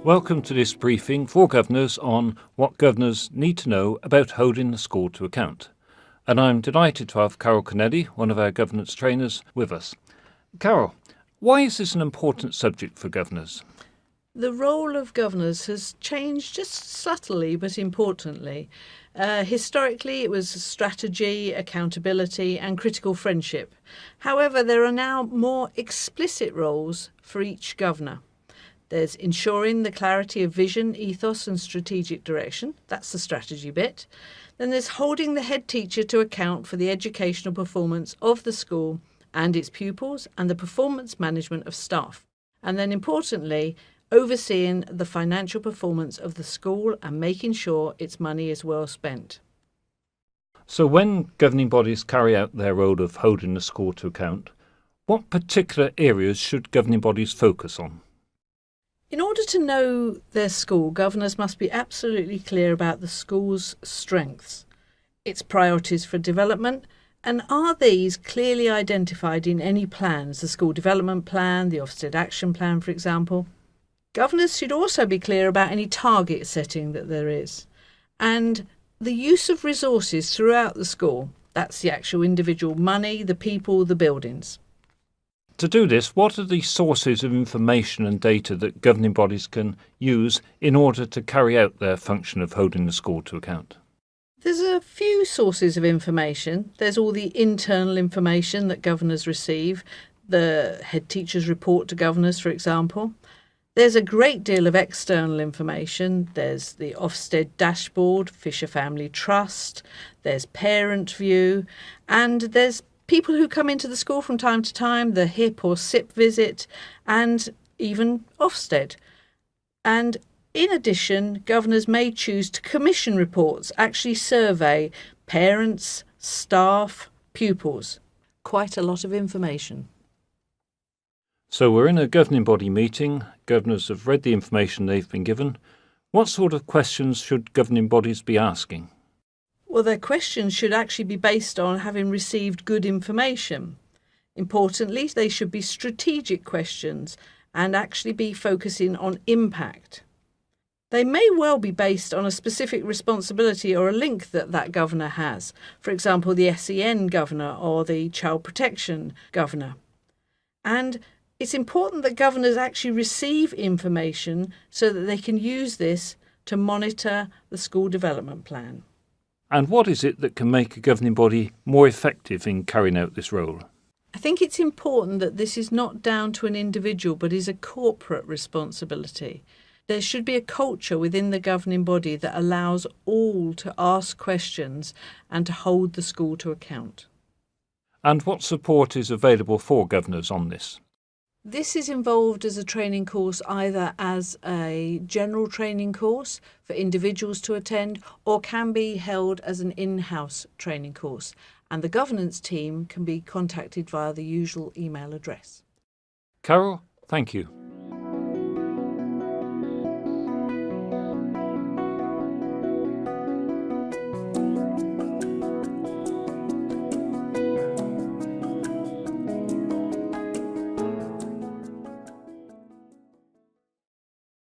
Welcome to this briefing for governors on what governors need to know about holding the school to account. And I'm delighted to have Carol Kennedy, one of our governance trainers, with us. Carol, why is this an important subject for governors? The role of governors has changed just subtly but importantly. Historically, it was strategy, accountability and critical friendship. However, there are now more explicit roles for each governor. There's ensuring the clarity of vision, ethos and strategic direction. That's the strategy bit. Then there's holding the head teacher to account for the educational performance of the school and its pupils and the performance management of staff. And then importantly, overseeing the financial performance of the school and making sure its money is well spent. So when governing bodies carry out their role of holding the school to account, what particular areas should governing bodies focus on? In order to know their school, governors must be absolutely clear about the school's strengths, its priorities for development, and are these clearly identified in any plans, the school development plan, the Ofsted action plan, for example. Governors should also be clear about any target setting that there is, and the use of resources throughout the school. That's the actual individual money, the people, the buildings. To do this, what are the sources of information and data that governing bodies can use in order to carry out their function of holding the school to account? There's a few sources of information. There's all the internal information that governors receive, the head teachers report to governors, for example. There's a great deal of external information. There's the Ofsted dashboard, Fisher Family Trust, there's Parent View, and there's people who come into the school from time to time, the HIP or SIP visit, and even Ofsted. And in addition, governors may choose to commission reports, actually survey parents, staff, pupils. Quite a lot of information. So we're in a governing body meeting. Governors have read the information they've been given. What sort of questions should governing bodies be asking? Well, their questions should actually be based on having received good information. Importantly, they should be strategic questions and actually be focusing on impact. They may well be based on a specific responsibility or a link that governor has, for example, the SEN governor or the child protection governor. And it's important that governors actually receive information so that they can use this to monitor the school development plan. And what is it that can make a governing body more effective in carrying out this role? I think it's important that this is not down to an individual but is a corporate responsibility. There should be a culture within the governing body that allows all to ask questions and to hold the school to account. And what support is available for governors on this? This is involved as a training course, either as a general training course for individuals to attend or can be held as an in-house training course. And the governance team can be contacted via the usual email address. Carol, thank you.